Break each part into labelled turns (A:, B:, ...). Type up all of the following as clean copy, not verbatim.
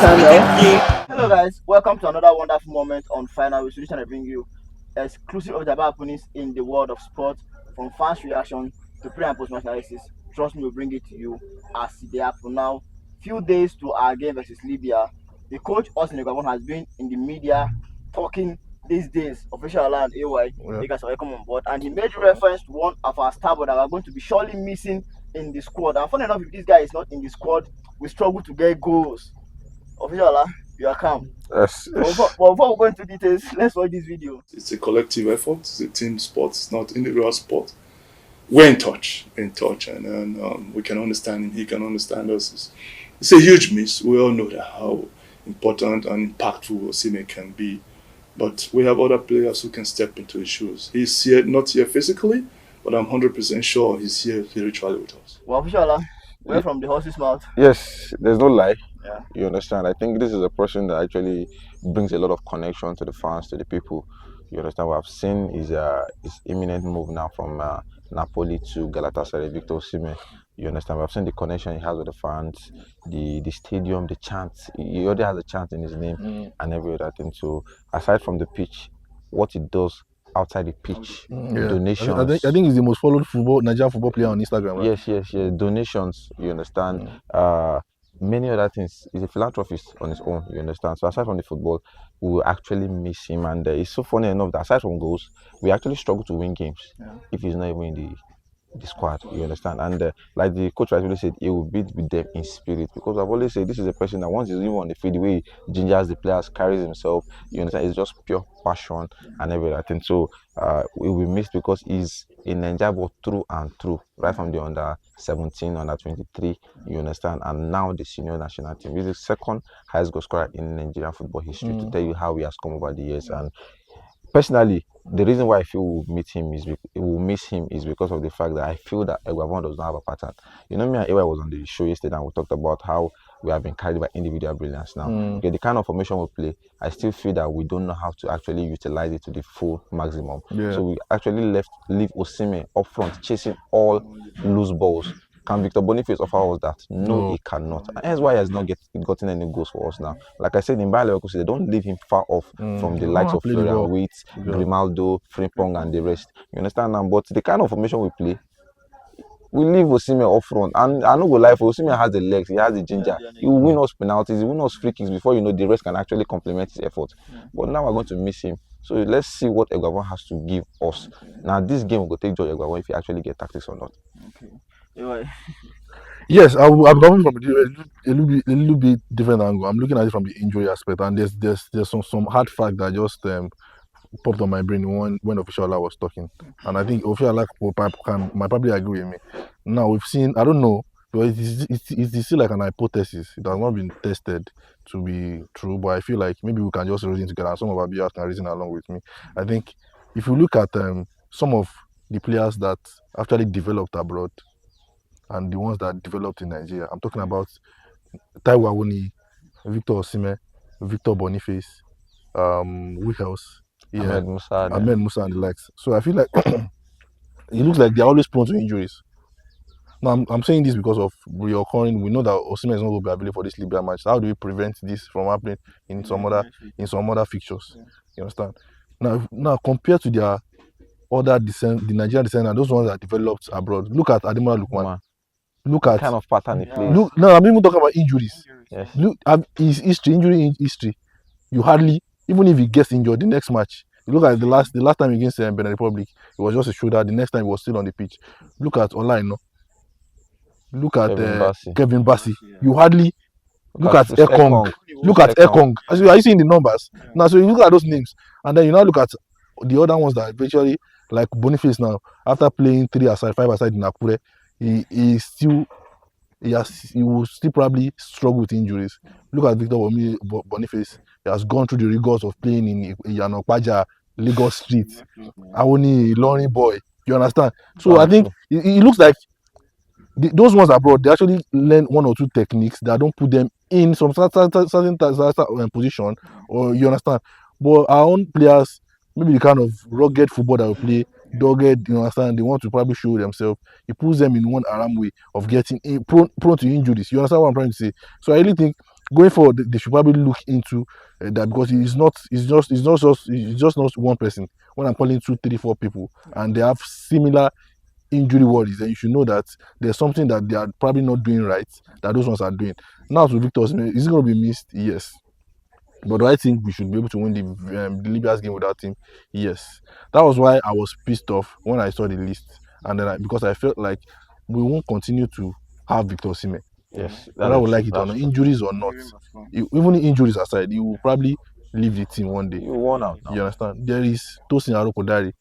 A: Hello guys, welcome to another wonderful moment on Final Resolution. I bring you exclusive of the happenings in the world of sport, from fans' reaction to pre and post match analysis. Trust me, we'll bring it to you as they happen now. Few days to our game versus Libya, the coach Osimhen has been in the media talking these days. Official alarm AY, you guys are welcome on board, and he made reference to one of our starboard that are going to be surely missing in the squad. And funny enough, if this guy is not in the squad, we struggle to get goals. Official, you are calm.
B: Yes.
A: Before we go into details, let's watch this video.
C: It's a collective effort. It's a team sport. It's not individual sport. We're in touch, and we can understand him. He can understand us. It's a huge miss. We all know that how important and impactful Osimhen can be, but we have other players who can step into his shoes. He's here, not here physically, but I'm 100% sure he's here spiritually with us.
A: Well, official, we're from the horse's mouth.
B: Yes, there's no lie.
A: Yeah.
B: You understand? I think this is a person that actually brings a lot of connection to the fans, to the people. You understand? What I've seen is his imminent move now from Napoli to Galatasaray, Victor Osimhen. You understand? I've seen the connection he has with the fans, the stadium, the chants. He already has a chant in his name and every other thing. So aside from the pitch, what it does outside the pitch, donations.
D: I think he's the most followed Nigerian football player on Instagram. Right?
B: Yes. Donations. You understand? Many other things. He's a philanthropist on his own, you understand. So aside from the football, we will actually miss him. And it's so funny enough that aside from goals, we actually struggle to win games if he's not even in the squad, you understand. And like the coach rightly said, he will be with them in spirit, because I've always said this is a person that once he's even on the field, the way he gingers the players, carries himself, you understand, it's just pure passion and everything. So we will be missed, because he's in Nigeria through and through, right from the under 17, under 23, you understand, and now the senior national team. He's the second highest goal scorer in Nigerian football history, to tell you how he has come over the years. And personally, the reason why I feel we'll miss him is because of the fact that I feel that Eguavon does not have a pattern. You know, me and Ewa was on the show yesterday, and we talked about how we have been carried by individual brilliance now. Okay, the kind of formation we play, I still feel that we don't know how to actually utilize it to the full maximum. So we actually leave Osimhen up front, chasing all loose balls. Can Victor Boniface offer us that? No, he cannot. And that's why he has not gotten any goals for us now. Like I said, in Bayer Leverkusen, they don't leave him far off from the likes of Florian Wirtz, Grimaldo, Frimpong, and the rest. You understand now? But the kind of formation we play, we leave Osimhen up front. And I know go lie, for Osimhen has the legs, he has the ginger. He will win us penalties, he will win us free kicks before you know the rest can actually complement his effort. But now we're going to miss him. So let's see what Eguavon has to give us. Now this game will take George Eguavon if he actually get tactics or not.
A: Okay.
D: Yes, I'm coming from a little bit different angle. I'm looking at it from the injury aspect, and there's some hard fact that just popped on my brain when Official was talking, and I think Official might probably agree with me. Now we've seen, I don't know, but it's still like an hypothesis. It has not been tested to be true, but I feel like maybe we can just reason together, and some of our viewers can reason along with me. I think if you look at some of the players that actually developed abroad and the ones that developed in Nigeria, I'm talking about Taiwo Awoniyi, Victor Osimhen, Victor Boniface, who else?
B: Ahmed Musa
D: and the likes. So I feel like it looks like they're always prone to injuries. Now I'm saying this because of reoccurring. We know that Osimhen is not going to be available for this Libya match. So how do we prevent this from happening in some other fixtures? You understand? Now compared to their other the Nigerian descendants, those ones that developed abroad, look at Ademola Lookman. Look at
B: kind of pattern he plays.
D: Look, no, I'm even talking about injuries.
B: Yes.
D: Look at his injury history. You hardly, even if he gets injured, the next match, you look at the last time against Benin Republic, it was just a shoulder. The next time he was still on the pitch. Look at Olaino. Look at Kevin Bassey. You hardly look at Ekong. Look at Ekong. Are you seeing the numbers? Now, so you look at those names, and then you now look at the other ones that eventually, like Boniface now, after playing 3 aside, 5 aside in Akure, he will still probably struggle with injuries. Look at Victor Boniface. He has gone through the rigors of playing in Yanokpaja, Lagos Street. Awoni, Lonely Boy. You understand? So I think it looks like those ones abroad, they actually learn 1 or 2 techniques that don't put them in some certain position, or you understand. But our own players, maybe the kind of rugged football that we play, dogged, you understand, they want to probably show themselves. It puts them in one alarm way of getting prone to injuries. You understand what I'm trying to say? So I really think going forward, they should probably look into that, because it's just not one person. When I'm calling 2, 3, 4 people and they have similar injury worries, then you should know that there's something that they are probably not doing right that those ones are doing. Now to Victor Osimhen, is it going to be missed? Yes. But do I think we should be able to win the Libya's game without him? Yes. That was why I was pissed off when I saw the list, and then because I felt like we won't continue to have Victor Osimhen,
B: Yes,
D: whether we like it or
B: that's
D: not,
B: true.
D: injuries or not. Even injuries aside, he will probably leave the team one day.
B: You won out now.
D: You understand? There is Tosin Arokodare,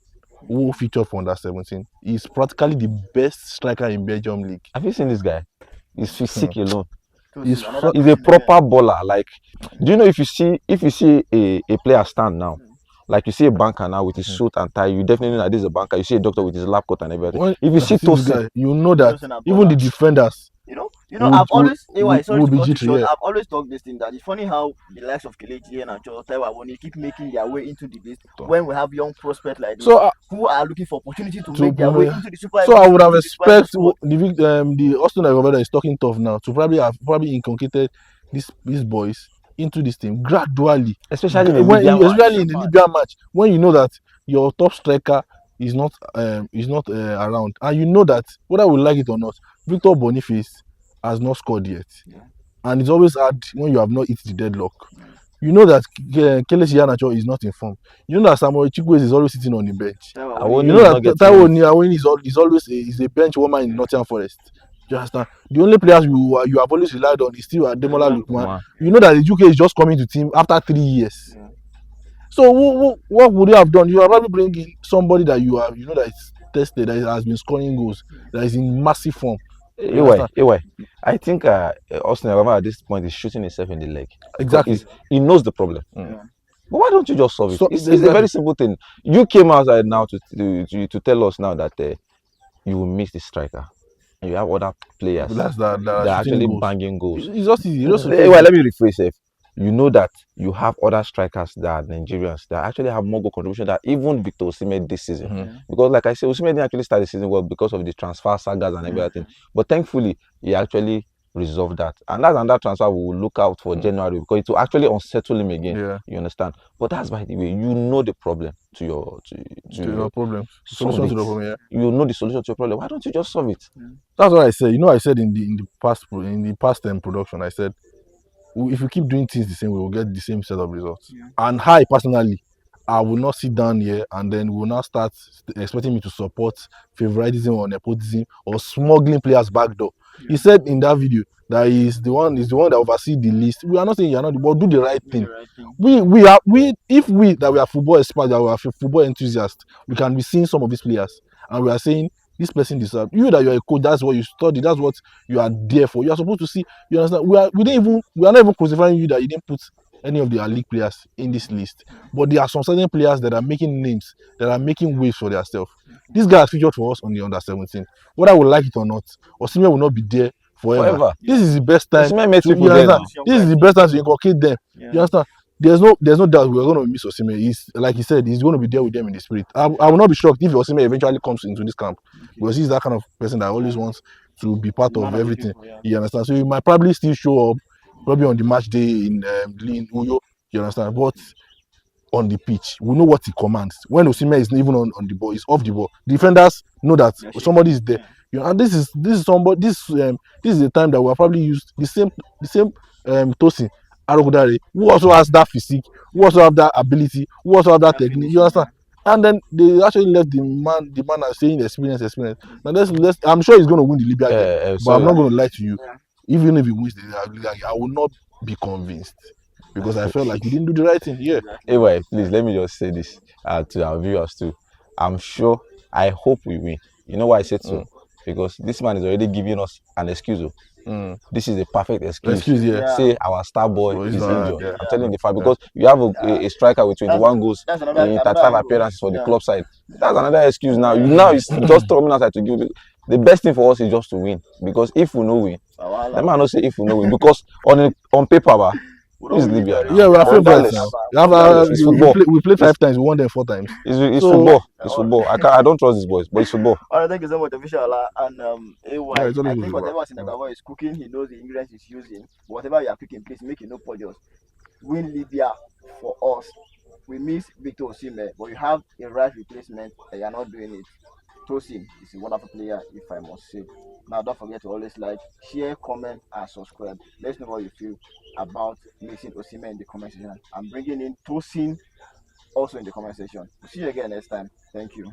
D: who featured for under 17. He's practically the best striker in Belgium league.
B: Have you seen this guy? His physique alone.
D: He's
B: He's a proper baller. Like, do you know if you see a player stand now, like you see a banker now with his suit and tie, you definitely know that this is a banker. You see a doctor with his lab coat and everything.
D: when
B: If you see
D: this
B: Tosin,
D: guy, you know that
A: Tosin and
D: even the
A: Bola.
D: defenders
A: I've always, sorry
D: would
A: to
D: be
A: cut you
D: jittery.
A: short.
D: Yeah.
A: I've always talked this thing that it's funny how the likes of Kelechi and Taiwo when they keep making their way into the list when we have young prospects like this
D: So
A: who are looking for opportunity to
D: to
A: make their way
D: play-
A: into the Super
D: So I would have
A: into the Super Eagles
D: expected
A: squad.
D: the Austin Agoveda is talking tough now to probably inculcated these boys into this team gradually,
B: especially in the
D: when
B: Libyan match.
D: especially in the Libyan match, when you know that your top striker is not around, and you know that whether we like it or not, Victor Boniface has not scored yet, and it's always hard when you have not hit the deadlock. You know that Kelechi Iheanacho is not in form. You know that Samuel Chukwueze is always sitting on the bench.
B: Awoni
D: You
B: is
D: know
B: not
D: that
B: getting
D: Taiwo
B: it.
D: Awoni is always is a bench woman in Nottingham Forest. You understand? The only players you have always relied on is still Ademola Lookman.
B: Man,
D: You know that the UK is just coming to team after 3 years. So what would you have done? You are probably bringing somebody that you know that is tested, that has been scoring goals, that is in massive form. You understand?
B: anyway, I think Austin Agoveda at this point is shooting himself in the leg.
D: Exactly.
B: He knows the problem.
A: Yeah.
B: But why don't you just solve it?
D: So,
B: It's
D: exactly.
B: a very simple thing. You came outside now to tell us now that you will miss the striker. And you have other players
D: That's
B: that
D: that
B: are
D: are
B: actually
D: shooting goals.
B: banging goals.
D: It's just easy.
B: Well, let me rephrase it. You know that you have other strikers that are Nigerians that actually have more goal contribution than even Victor Osimhen this season. Because, like I said, Osimhen didn't actually start the season well because of the transfer sagas and everything. But thankfully, he actually resolved that. And that's another transfer we will look out for January because it will actually unsettle him again.
D: Yeah.
B: You understand? But that's by the way, you know the problem to your
D: problem.
B: solve
D: Solution to
B: it.
D: the problem. Yeah.
B: You know the solution to your problem. Why don't you just solve it?
D: That's what I said. You know, I said in the past production, I said if we keep doing things the same way, we'll get the same set of results. And I personally, I will not sit down here and then will not start expecting me to support favoritism or nepotism or smuggling players back door. He said in that video that he's the one that oversees the list. We are not saying you're not, but do the right thing. If we are football experts, that we are football enthusiasts, we can be seeing some of these players and we are saying this person deserves. You that you're a coach, that's what you study, that's what you are there for. You are supposed to see. You understand? We are not even crucifying you that you didn't put any of the league players in this list. But there are some certain players that are making names, that are making waves for themselves. This guy has featured for us on the under 17. Whether we like it or not, Osimhen will not be there forever. This is the best time.
B: Osimhen makes
D: To,
B: people
D: you
B: there
D: understand?
B: now.
D: This is the best time to inculcate them. You understand? There's no doubt we're going to miss Osimhen. He's, like he said, he's going to be there with them in the spirit. I will not be shocked if Osimhen eventually comes into this camp because he's that kind of person that always wants to be part of everything. You understand? So he might probably still show up, probably on the match day in Uyo. You understand? But on the pitch, we know what he commands. When Osimhen is even on the ball, he's off the ball. Defenders know that somebody is there. You know, and this is somebody. This is the time that we have probably used the same Tosin Arokodare, who also has that physique, who also have that ability, who also have that technique. You understand? And then they actually left the man as saying experience. Now let's I'm sure he's going to win the Libya game, but I'm not going to lie to you. Even if he wins the Libya game, I will not be convinced because I felt like he didn't do the right thing. Yeah.
B: Anyway, please let me just say this to our viewers too. I hope we win. You know why I said so? Because this man is already giving us an excuse. This is a perfect excuse. Say our star boy is injured. I'm telling you the fact because you have a striker with 21 goals in 35 appearances for the club side. That's another excuse now. Now it's just coming outside to give the best thing for us is just to win. Because if we no win, the man not say if we no win because on paper,
A: We
B: Who
A: don't
B: is
A: win
B: Libya
A: Libya
B: now?
D: Yeah,
A: recently.
D: we are
A: That's
D: favorites
B: Regardless,
D: now.
A: Never.
B: regardless, it's football.
D: We played
B: It's
D: 5 times. We won them 4 times.
B: it's
D: So
B: football. It's football. I don't trust these boys, but it's football.
A: All right, thank you so much, official. And
D: yeah,
A: AY,
D: it's always
A: I
D: good
A: think
D: football.
A: whatever Sinagawa is cooking, he knows the ingredients he's using. Whatever you are cooking, please make it no porous. Win Libya for us. We miss Victor Osimhen, but you have a right replacement and you're not doing it. Tosin is a wonderful player, if I must say. Now, don't forget to always like, share, comment, and subscribe. Let's know what you feel about missing Osimhen in the comment section. I'm bringing in Tosin also in the comment section. See you again next time. Thank you.